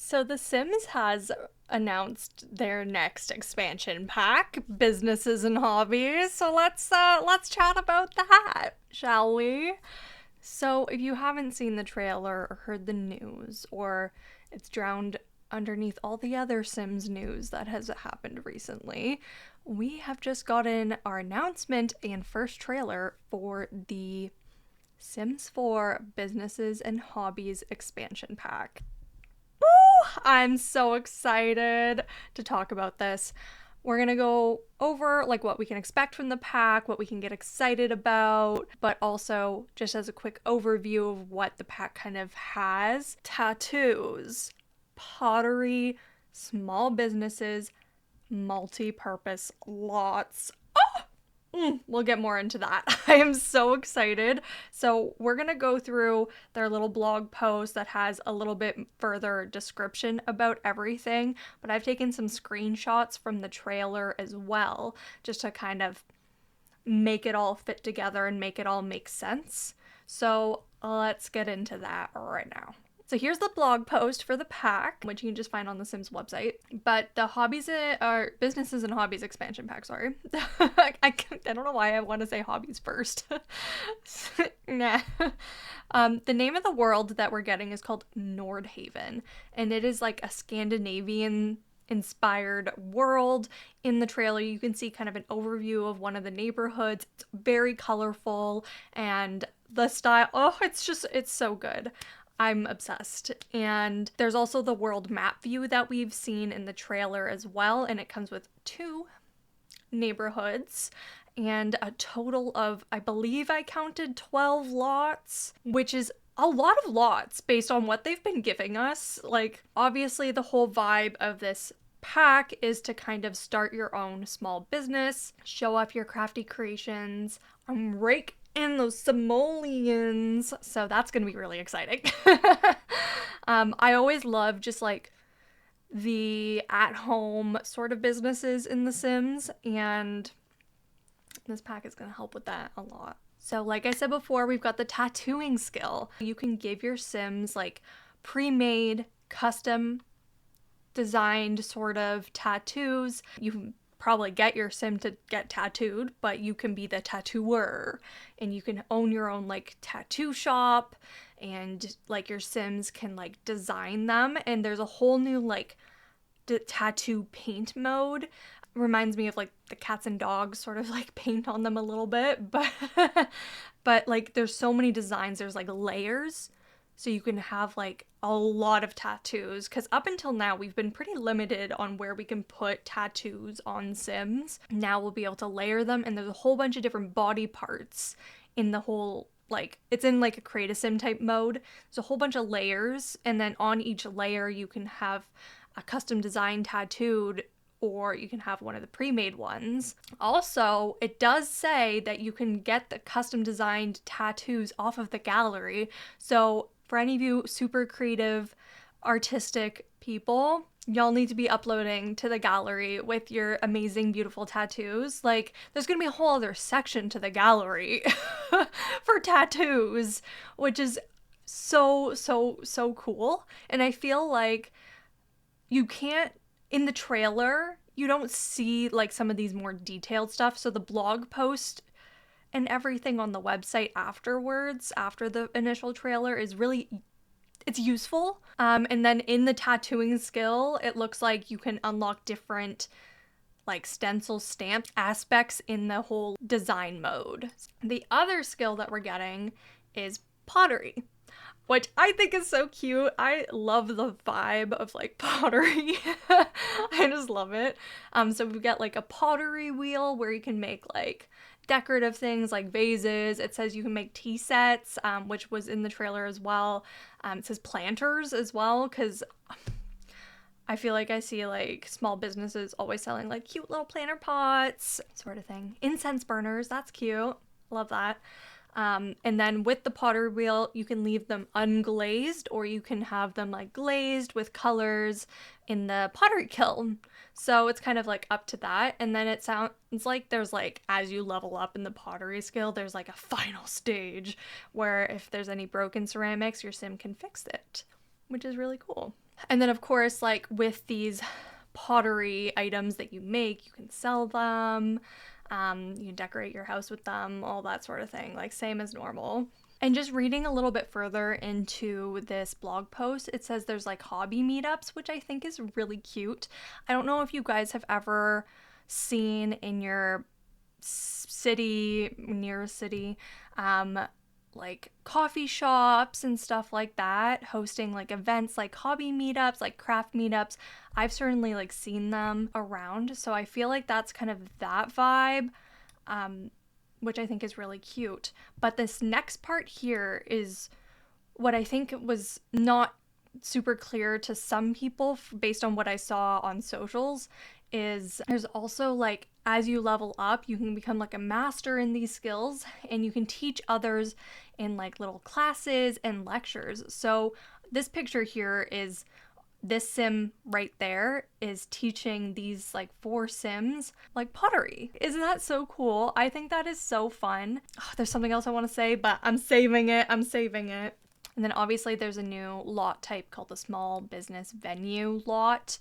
So The Sims has announced their next expansion pack, businesses and hobbies. So let's chat about that, shall we? So if you haven't seen the trailer or heard the news, or it's drowned underneath all the other Sims news that has happened recently, we have just gotten our announcement and first trailer for the Sims 4 Businesses and Hobbies expansion pack. I'm so excited to talk about this. We're going to go over like what we can expect from the pack, what we can get excited about, but also just as a quick overview of what the pack kind of has. Tattoos, pottery, small businesses, multi-purpose lots. We'll get more into that. I am so excited. So we're going to go through their little blog post that has a little bit further description about everything, but I've taken some screenshots from the trailer as well, just to kind of make it all fit together and make it all make sense. So let's get into that right now. So here's the blog post for the pack, which you can just find on the Sims website. But the hobbies are businesses and hobbies expansion pack. Sorry, I don't know why I want to say hobbies first. Nah. The name of the world that we're getting is called Nordhaven, and it is like a Scandinavian inspired world. In the trailer you can see kind of an overview of one of the neighborhoods. It's very colorful, and the style, it's so good. I'm obsessed. And there's also the world map view that we've seen in the trailer as well, and it comes with 2 neighborhoods and a total of, I believe I counted 12 lots, which is a lot of lots based on what they've been giving us. Like, obviously the whole vibe of this pack is to kind of start your own small business, show off your crafty creations, rake in those simoleons, so that's gonna be really exciting. I always love just like the at-home sort of businesses in The Sims, and this pack is gonna help with that a lot. So like I said before, we've got the tattooing skill. You can give your Sims like pre-made, custom designed sort of tattoos. You can probably get your sim to get tattooed, but you can be the tattooer, and you can own your own like tattoo shop, and like your sims can like design them, and there's a whole new like tattoo paint mode. Reminds me of like the cats and dogs sort of like paint on them a little bit, but but like there's so many designs, there's like layers, so you can have like a lot of tattoos, because up until now we've been pretty limited on where we can put tattoos on Sims. Now we'll be able to layer them, and there's a whole bunch of different body parts in the whole, like, it's in like a create a sim type mode. There's a whole bunch of layers, and then on each layer you can have a custom design tattooed, or you can have one of the pre-made ones. Also, it does say that you can get the custom designed tattoos off of the gallery. So for any of you super creative, artistic people, y'all need to be uploading to the gallery with your amazing, beautiful tattoos. Like, there's gonna be a whole other section to the gallery for tattoos, which is so cool. And I feel like you can't, in the trailer, you don't see like some of these more detailed stuff. So the blog post and everything on the website afterwards, after the initial trailer, is really, it's useful. And then in the tattooing skill, it looks like you can unlock different like stencil stamp aspects in the whole design mode. The other skill that we're getting is pottery, which I think is so cute. I love the vibe of like pottery. I just love it. So we've got like a pottery wheel where you can make like decorative things like vases. It says you can make tea sets, which was in the trailer as well. It says planters as well, because I feel like I see like small businesses always selling like cute little planter pots sort of thing. Incense burners, that's cute. Love that. And then with the pottery wheel, you can leave them unglazed, or you can have them like glazed with colors in the pottery kiln. So it's kind of like up to that. And then it sounds like there's like, as you level up in the pottery skill, there's like a final stage where if there's any broken ceramics, your sim can fix it, which is really cool. And then of course, like with these pottery items that you make, you can sell them, you can decorate your house with them, all that sort of thing, like same as normal. And just reading a little bit further into this blog post, it says there's like hobby meetups, which I think is really cute. I don't know if you guys have ever seen in your city, near a city, like coffee shops and stuff like that, hosting like events like hobby meetups, like craft meetups. I've certainly like seen them around, so I feel like that's kind of that vibe, which I think is really cute. But this next part here is what I think was not super clear to some people based on what I saw on socials, is there's also like, as you level up, you can become like a master in these skills, and you can teach others in like little classes and lectures. So this picture here is this sim right there is teaching these like 4 sims like pottery. Isn't that so cool? I think that is so fun. Oh, there's something else I want to say, but I'm saving it. And then obviously there's a new lot type called the small business venue lot.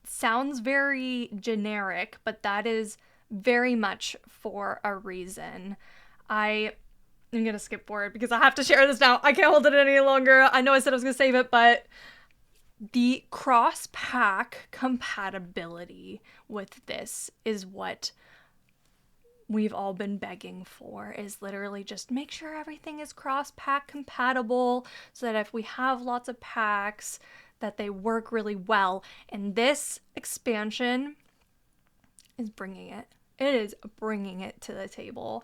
Sounds very generic, but that is very much for a reason. I'm gonna skip forward because I have to share this now. I can't hold it any longer. I know I said I was gonna save it, but the cross-pack compatibility with this is what we've all been begging for, is literally just make sure everything is cross-pack compatible so that if we have lots of packs, that they work really well. And this expansion is bringing it. It is bringing it to the table.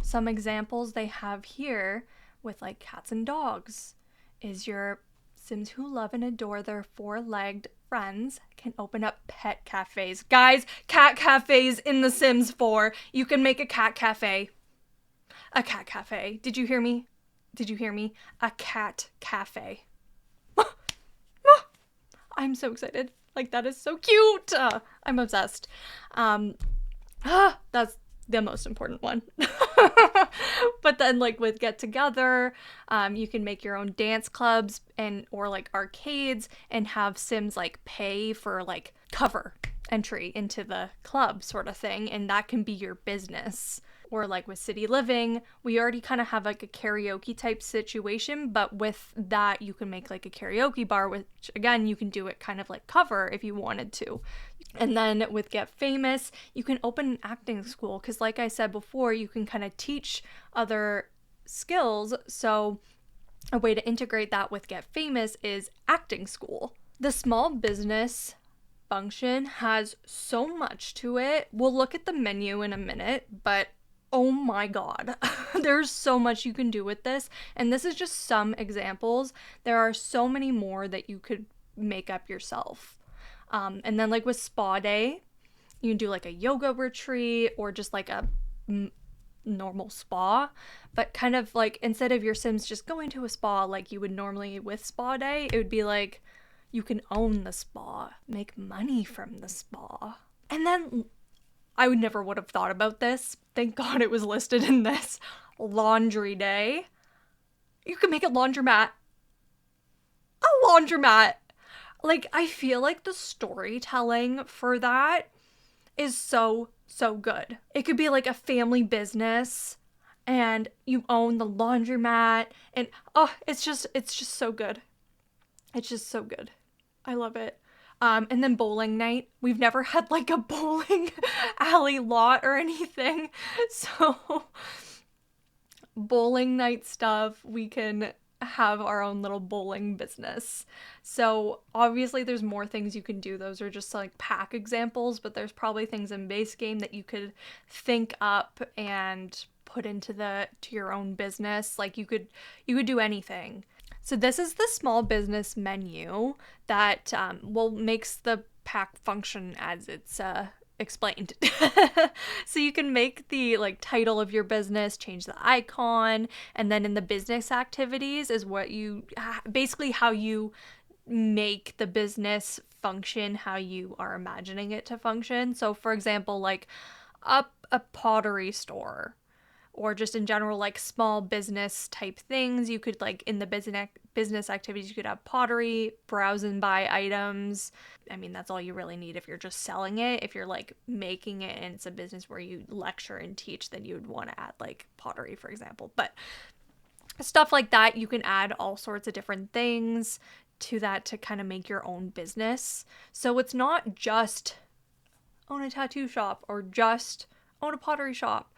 Some examples they have here with like cats and dogs is your Sims who love and adore their 4-legged friends can open up pet cafes. Guys, cat cafes in The Sims 4. You can make a cat cafe. A cat cafe. Did you hear me? A cat cafe. I'm so excited. Like, that is so cute. I'm obsessed. That's the most important one. But then like with get together, you can make your own dance clubs or like arcades and have Sims like pay for like cover entry into the club sort of thing, and that can be your business. Or like with city living, we already kind of have like a karaoke type situation, but with that you can make like a karaoke bar, which again you can do it kind of like cover if you wanted to. And then with Get Famous, you can open an acting school because like I said before, you can kind of teach other skills. So a way to integrate that with Get Famous is acting school. The small business function has so much to it. We'll look at the menu in a minute, but oh my god, there's so much you can do with this. And this is just some examples. There are so many more that you could make up yourself. And then like with spa day, you can do like a yoga retreat or just like a normal spa, but kind of like instead of your Sims just going to a spa like you would normally with spa day, it would be like you can own the spa, make money from the spa. And then I would have thought about this. Thank God it was listed in this. Laundry day. You can make a laundromat. A laundromat. Like, I feel like the storytelling for that is so good. It could be like a family business and you own the laundromat and it's just so good. It's just so good. I love it. And then bowling night. We've never had like a bowling alley lot or anything. So bowling night stuff, we can have our own little bowling business. So obviously there's more things you can do. Those are just like pack examples, but there's probably things in base game that you could think up and put into your own business. Like you could do anything. So this is the small business menu that makes the pack function as it's explained. So you can make the like title of your business, change the icon, and then in the business activities is what you basically how you make the business function how you are imagining it to function. So for example, like a pottery store or just in general like small business type things, you could like in the business activities. You could have pottery, browse and buy items. I mean, that's all you really need if you're just selling it. If you're like making it and it's a business where you lecture and teach, then you would want to add like pottery, for example. But stuff like that, you can add all sorts of different things to that to kind of make your own business. So it's not just own a tattoo shop or just own a pottery shop.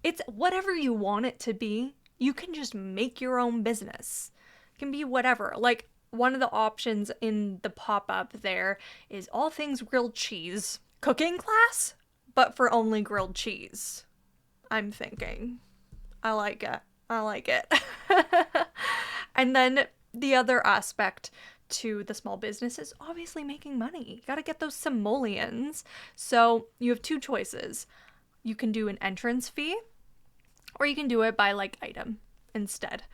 It's whatever you want it to be. You can just make your own business. It can be whatever. Like one of the options in the pop-up there is all things grilled cheese. Cooking class, but for only grilled cheese. I'm thinking. I like it. I like it. And then the other aspect to the small business is obviously making money. You gotta get those simoleons. So you have two choices. You can do an entrance fee, or you can do it by like item instead.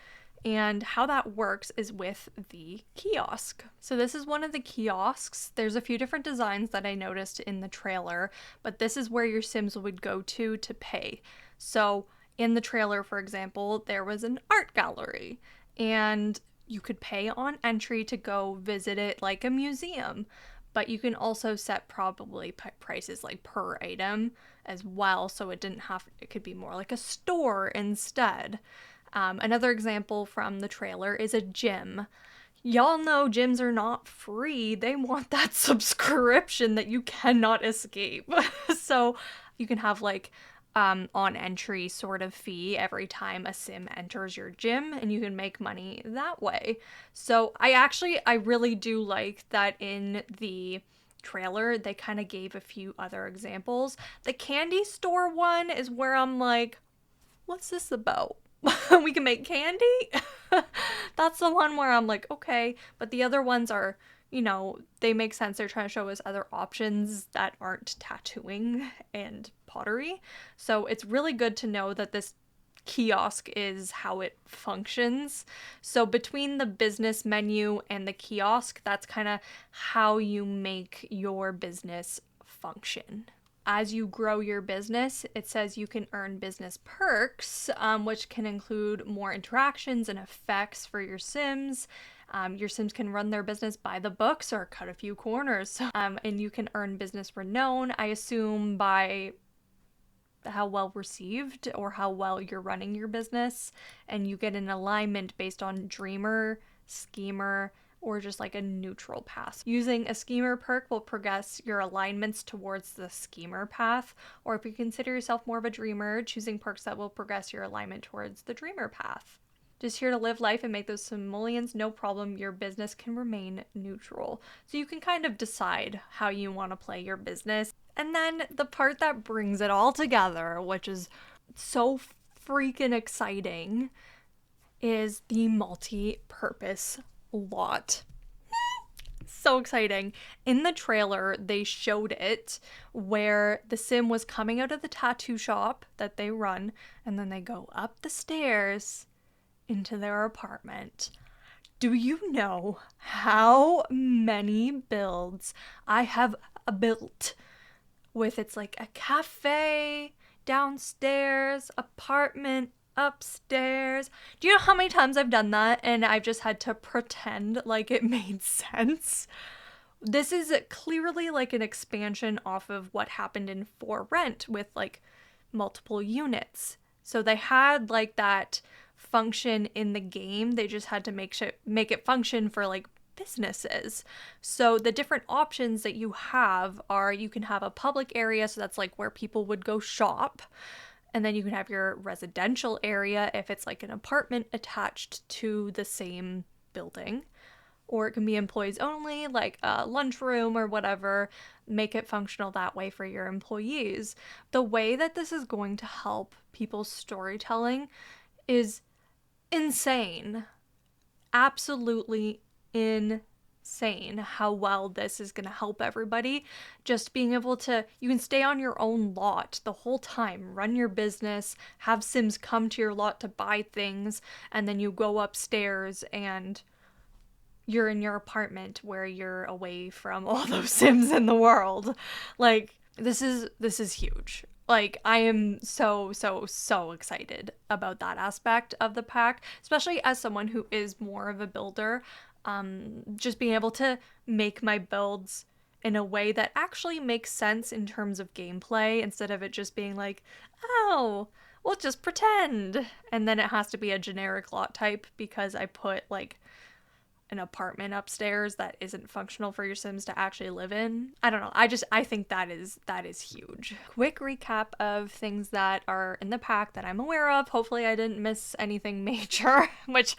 And how that works is with the kiosk. So this is one of the kiosks. There's a few different designs that I noticed in the trailer, but this is where your Sims would go to pay. So in the trailer, for example, there was an art gallery, and you could pay on entry to go visit it like a museum. But you can also set probably prices like per item as well, so it could be more like a store instead. Another example from the trailer is a gym. Y'all know gyms are not free. They want that subscription that you cannot escape. So you can have like on entry sort of fee every time a sim enters your gym, and you can make money that way. So I really do like that in the trailer they kind of gave a few other examples. The candy store one is where I'm like, what's this about? We can make candy? That's the one where I'm like, okay. But the other ones are, they make sense. They're trying to show us other options that aren't tattooing and pottery. So it's really good to know that this kiosk is how it functions. So between the business menu and the kiosk, that's kind of how you make your business function. As you grow your business, it says you can earn business perks, which can include more interactions and effects for your Sims. Your Sims can run their business by the books or cut a few corners. And you can earn business renown, I assume, by how well received or how well you're running your business. And you get an alignment based on dreamer, schemer, or just like a neutral path. Using a schemer perk will progress your alignments towards the schemer path, or if you consider yourself more of a dreamer, choosing perks that will progress your alignment towards the dreamer path. Just here to live life and make those simoleons, no problem, your business can remain neutral. So you can kind of decide how you want to play your business. And then the part that brings it all together, which is so freaking exciting, is the multi-purpose lot. So exciting. In the trailer, they showed it where the sim was coming out of the tattoo shop that they run, and then they go up the stairs into their apartment. Do you know how many builds I have built with it's like a cafe downstairs, apartment upstairs? Do you know how many times I've done that and I've just had to pretend like it made sense? This is clearly like an expansion off of what happened in For Rent with like multiple units. So they had like that function in the game. They just had to make it function for like businesses. So the different options that you have are, you can have a public area, so that's like where people would go shop. And then you can have your residential area if it's like an apartment attached to the same building. Or it can be employees only, like a lunchroom or whatever. Make it functional that way for your employees. The way that this is going to help people's storytelling is insane. Absolutely insane how well this is going to help everybody. Just being able to, you can stay on your own lot the whole time, run your business, have Sims come to your lot to buy things, and then you go upstairs and you're in your apartment where you're away from all those Sims in the world. Like, this is huge. Like, I am so, so, so excited about that aspect of the pack, especially as someone who is more of a builder. Just being able to make my builds in a way that actually makes sense in terms of gameplay instead of it just being like, oh, we'll just pretend. And then it has to be a generic lot type because I put like an apartment upstairs that isn't functional for your Sims to actually live in. I don't know. I think that is huge. Quick recap of things that are in the pack that I'm aware of. Hopefully I didn't miss anything major, which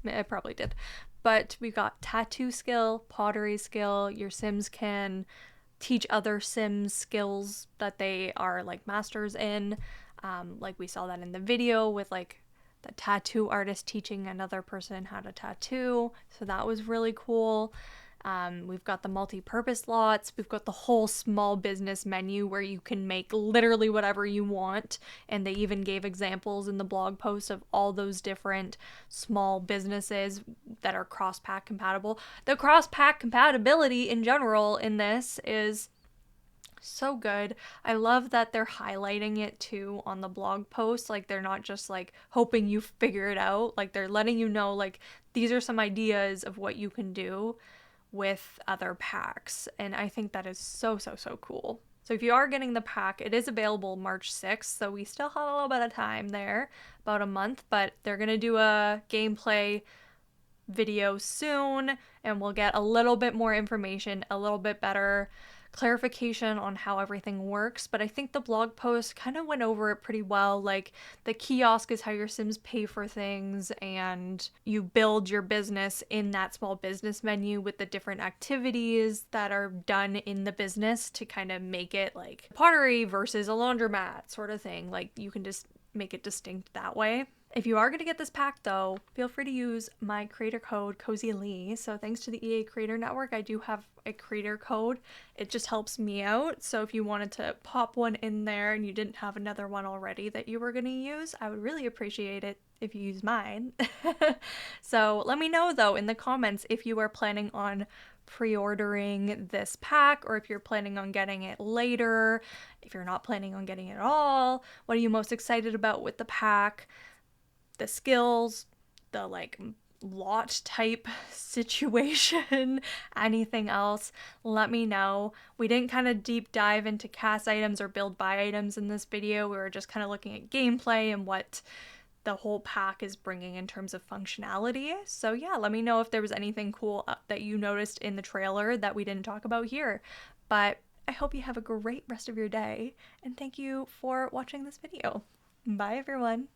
I probably did. But we've got tattoo skill, pottery skill. Your Sims can teach other Sims skills that they are like masters in. Like we saw that in the video with like the tattoo artist teaching another person how to tattoo. So that was really cool. We've got the multi-purpose lots. We've got the whole small business menu where you can make literally whatever you want. And they even gave examples in the blog post of all those different small businesses that are cross-pack compatible. The cross-pack compatibility in general in this is so good. I love that they're highlighting it too on the blog post. Like, they're not just like hoping you figure it out. Like, they're letting you know, like, these are some ideas of what you can do with other packs. And I think that is so, so, so cool. So if you are getting the pack, it is available March 6th. So we still have a little bit of time there, about a month, but they're going to do a gameplay video soon and we'll get a little bit more information, a little bit better clarification on how everything works. But I think the blog post kind of went over it pretty well. Like, the kiosk is how your Sims pay for things, and you build your business in that small business menu with the different activities that are done in the business to kind of make it like pottery versus a laundromat sort of thing. Like, you can just make it distinct that way. If you are going to get this pack, though, feel free to use my creator code, cosylee. So thanks to the EA Creator Network, I do have a creator code. It just helps me out. So if you wanted to pop one in there and you didn't have another one already that you were going to use, I would really appreciate it if you use mine. So let me know, though, in the comments if you are planning on pre-ordering this pack or if you're planning on getting it later. If you're not planning on getting it at all, what are you most excited about with the pack? The skills, the like lot type situation, anything else, let me know. We didn't kind of deep dive into cast items or build buy items in this video. We were just kind of looking at gameplay and what the whole pack is bringing in terms of functionality. So yeah, let me know if there was anything cool that you noticed in the trailer that we didn't talk about here. But I hope you have a great rest of your day, and thank you for watching this video. Bye everyone.